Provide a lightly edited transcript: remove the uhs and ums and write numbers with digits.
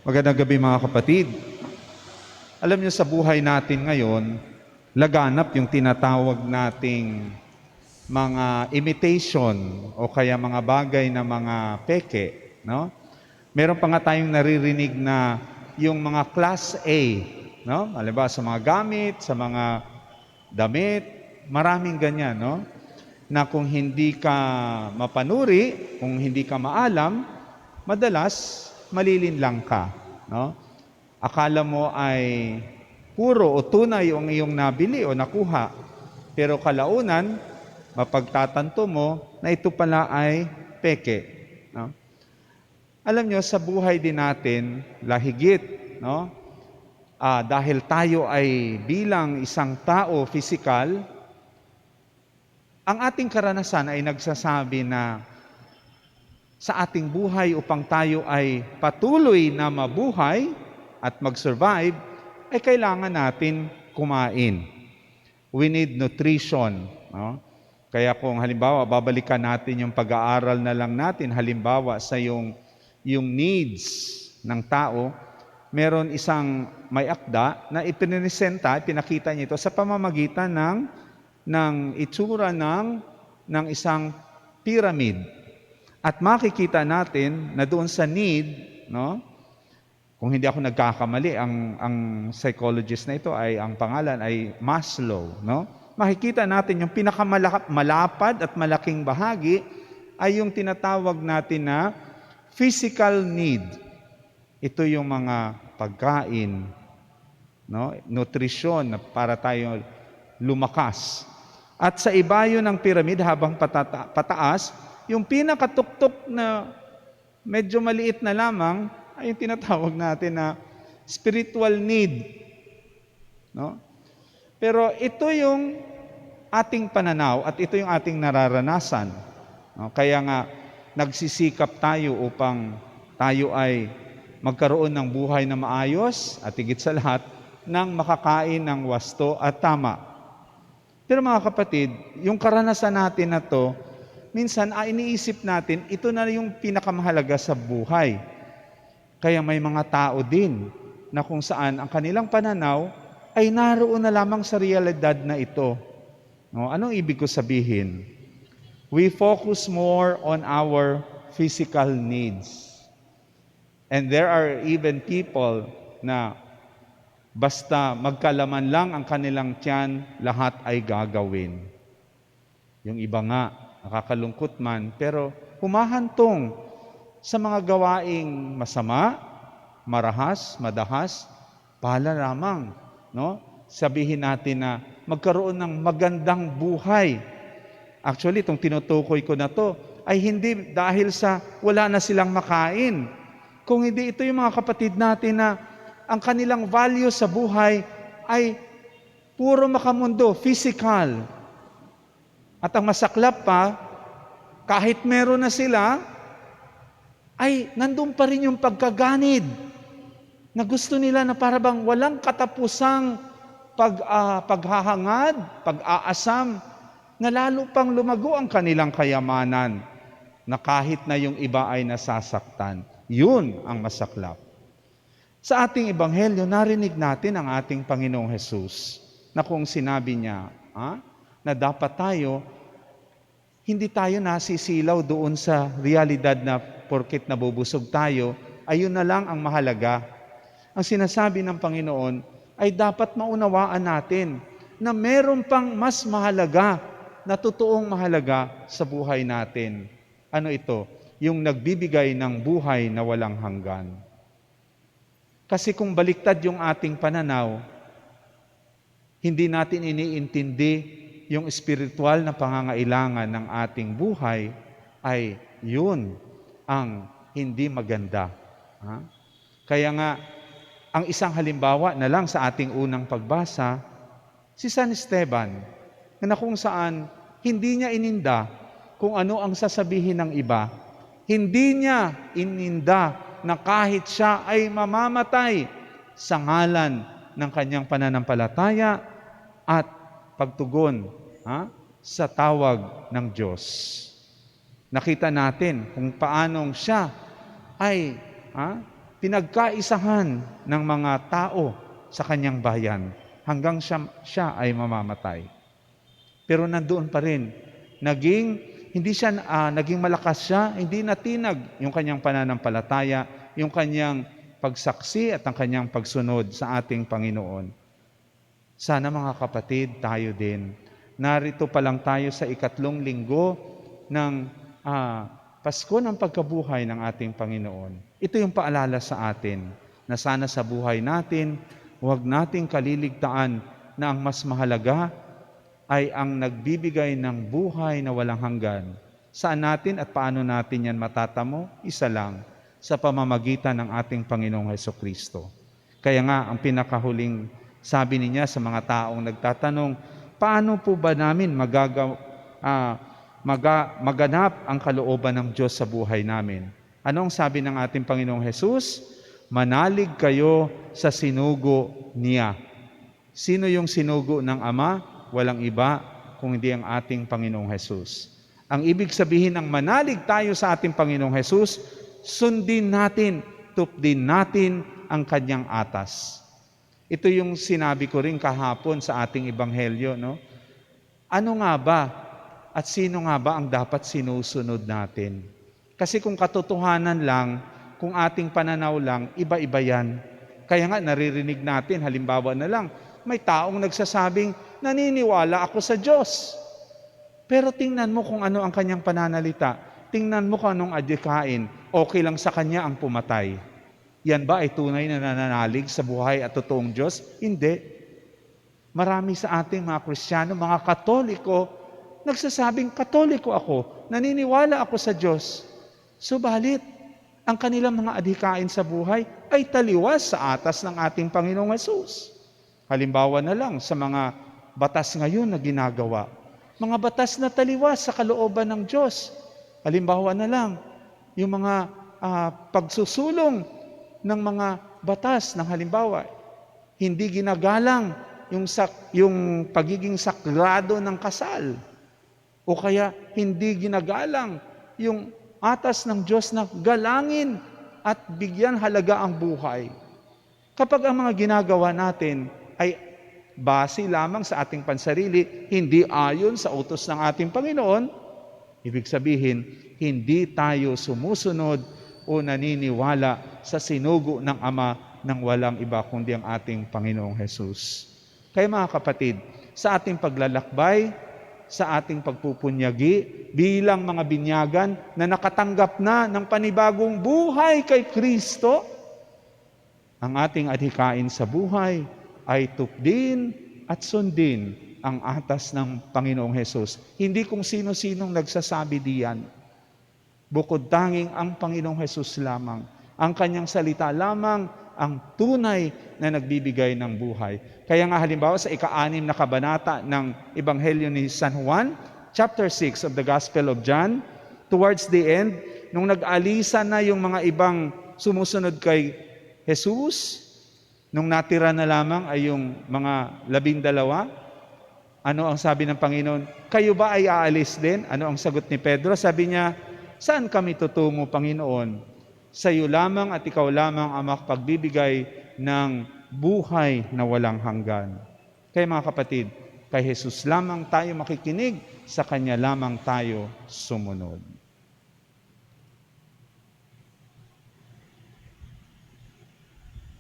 Magandang gabi mga kapatid. Alam niyo sa buhay natin ngayon, laganap yung tinatawag nating mga imitation o kaya mga bagay na mga peke, no? Meron pa nga tayong naririnig na yung mga class A, no? Halimbawa sa mga gamit, sa mga damit, maraming ganyan, no? Na kung hindi ka mapanuri, kung hindi ka maalam, madalas malilinlang ka, no? Akala mo ay puro o tunay yung iyong nabili o nakuha. Pero kalaunan, mapagtatanto mo na ito pala ay peke. No? Alam nyo, sa buhay din natin, lahigit, no? Dahil tayo ay bilang isang tao physical, ang ating karanasan ay nagsasabi na sa ating buhay upang tayo ay patuloy na mabuhay at mag-survive, ay kailangan natin kumain. We need nutrition. No? Kaya kung halimbawa, babalikan natin yung pag-aaral na lang natin, halimbawa sa yung needs ng tao, meron isang may akda na pinakita niya ito sa pamamagitan ng itsura ng isang pyramid. At makikita natin na doon sa need, no? Kung hindi ako nagkakamali, ang psychologist na ito ay, ang pangalan ay Maslow, no? Makikita natin yung pinakamalapad at malaking bahagi ay yung tinatawag natin na physical need. Ito yung mga pagkain, no? Nutrisyon na para tayo lumakas. At sa ibayo ng pyramid habang pataas, yung pinakatuktok na medyo maliit na lamang ay yung tinatawag natin na spiritual need. No? Pero ito yung ating pananaw at ito yung ating nararanasan. No? Kaya nga, nagsisikap tayo upang tayo ay magkaroon ng buhay na maayos at higit sa lahat, ng makakain ng wasto at tama. Pero mga kapatid, yung karanasan natin na to, minsan iniisip natin, ito na yung pinakamahalaga sa buhay. Kaya may mga tao din na kung saan ang kanilang pananaw ay naroon na lamang sa realidad na ito. No? Anong ibig ko sabihin? We focus more on our physical needs. And there are even people na basta magkalaman lang ang kanilang tiyan, lahat ay gagawin. Yung iba nga, nakakalungkot man, pero humahantong sa mga gawaing masama, marahas, madahas, pala lamang, no? Sabihin natin na magkaroon ng magandang buhay. Actually, itong tinutukoy ko na to ay hindi dahil sa wala na silang makain. Kung hindi, ito yung mga kapatid natin na ang kanilang value sa buhay ay puro makamundo, physical. At ang masaklap pa, kahit meron na sila, ay nandun pa rin yung pagkaganid na gusto nila na parabang walang katapusang paghahangad, pag-aasam, na lalo pang lumago ang kanilang kayamanan na kahit na yung iba ay nasasaktan. Yun ang masaklap. Sa ating ebanghelyo, narinig natin ang ating Panginoong Hesus na kung sinabi niya na dapat tayo, hindi tayo nasisilaw doon sa realidad na porket nabubusog tayo, ayun na lang ang mahalaga. Ang sinasabi ng Panginoon ay dapat maunawaan natin na meron pang mas mahalaga, na totoong mahalaga sa buhay natin. Ano ito? Yung nagbibigay ng buhay na walang hanggan. Kasi kung baliktad yung ating pananaw, hindi natin iniintindi yung espiritual na pangangailangan ng ating buhay, ay yun ang hindi maganda. Kaya nga, ang isang halimbawa na lang sa ating unang pagbasa, si San Esteban, na kung saan hindi niya ininda kung ano ang sasabihin ng iba. Hindi niya ininda na kahit siya ay mamamatay sa ngalan ng kanyang pananampalataya at pagtugon sa tawag ng Diyos. Nakita natin kung paanong siya ay pinagkaisahan ng mga tao sa kanyang bayan hanggang siya ay mamamatay. Pero nandoon pa rin, naging malakas siya, hindi natinag yung kanyang pananampalataya, yung kanyang pagsaksi at ang kanyang pagsunod sa ating Panginoon. Sana mga kapatid, tayo din. Narito pa lang tayo sa 3 linggo ng Pasko ng pagkabuhay ng ating Panginoon. Ito yung paalala sa atin na sana sa buhay natin, huwag nating kaliligtaan na ang mas mahalaga ay ang nagbibigay ng buhay na walang hanggan. Saan natin at paano natin yan matatamo? Isa lang, sa pamamagitan ng ating Panginoong Hesukristo. Kaya nga, ang pinakahuling sabi niya sa mga taong nagtatanong, paano po ba namin maganap ang kalooban ng Diyos sa buhay namin? Anong sabi ng ating Panginoong Hesus? Manalig kayo sa sinugo niya. Sino yung sinugo ng Ama? Walang iba kung hindi ang ating Panginoong Hesus. Ang ibig sabihin ng manalig tayo sa ating Panginoong Hesus, sundin natin, tupdin natin ang kanyang atas. Ito yung sinabi ko rin kahapon sa ating ebanghelyo, no? Ano nga ba at sino nga ba ang dapat sinusunod natin? Kasi kung katotohanan lang, kung ating pananaw lang, iba-iba yan. Kaya nga naririnig natin, halimbawa na lang, may taong nagsasabing, naniniwala ako sa Diyos. Pero tingnan mo kung ano ang kanyang pananalita. Tingnan mo kung anong adhikain. Okay lang sa kanya ang pumatay. Yan ba ay tunay na nananalig sa buhay at totoong Diyos? Hindi. Marami sa ating mga Kristiyano, mga Katoliko, nagsasabing, Katoliko ako, naniniwala ako sa Diyos. Subalit, ang kanilang mga adhikain sa buhay ay taliwas sa atas ng ating Panginoong Hesus. Halimbawa na lang sa mga batas ngayon na ginagawa. Mga batas na taliwas sa kalooban ng Diyos. Halimbawa na lang, yung mga pagsusulong ng mga batas ng halimbawa, hindi ginagalang yung pagiging sagrado ng kasal. O kaya hindi ginagalang yung atas ng Diyos na galangin at bigyan halaga ang buhay. Kapag ang mga ginagawa natin ay base lamang sa ating pansarili, hindi ayon sa utos ng ating Panginoon, ibig sabihin, hindi tayo sumusunod o naniniwala sa sinugo ng Ama ng walang iba kundi ang ating Panginoong Hesus. Kaya mga kapatid, sa ating paglalakbay, sa ating pagpupunyagi, bilang mga binyagan na nakatanggap na ng panibagong buhay kay Kristo, ang ating adhikain sa buhay ay tupdin at sundin ang atas ng Panginoong Hesus. Hindi kung sino-sinong nagsasabi diyan. Bukod tanging ang Panginoong Hesus lamang. Ang kanyang salita lamang ang tunay na nagbibigay ng buhay. Kaya nga halimbawa sa 6 na kabanata ng Ebanghelyo ni San Juan, chapter 6 of the Gospel of John, towards the end, nung nag-alisan na yung mga ibang sumusunod kay Jesus, nung natira na lamang ay yung mga 12, ano ang sabi ng Panginoon? Kayo ba ay aalis din? Ano ang sagot ni Pedro? Sabi niya, saan kami tutungo, Panginoon? Sa iyo lamang at ikaw lamang ang makapagbibigay ng buhay na walang hanggan. Kaya mga kapatid, kay Jesus lamang tayo makikinig, sa Kanya lamang tayo sumunod.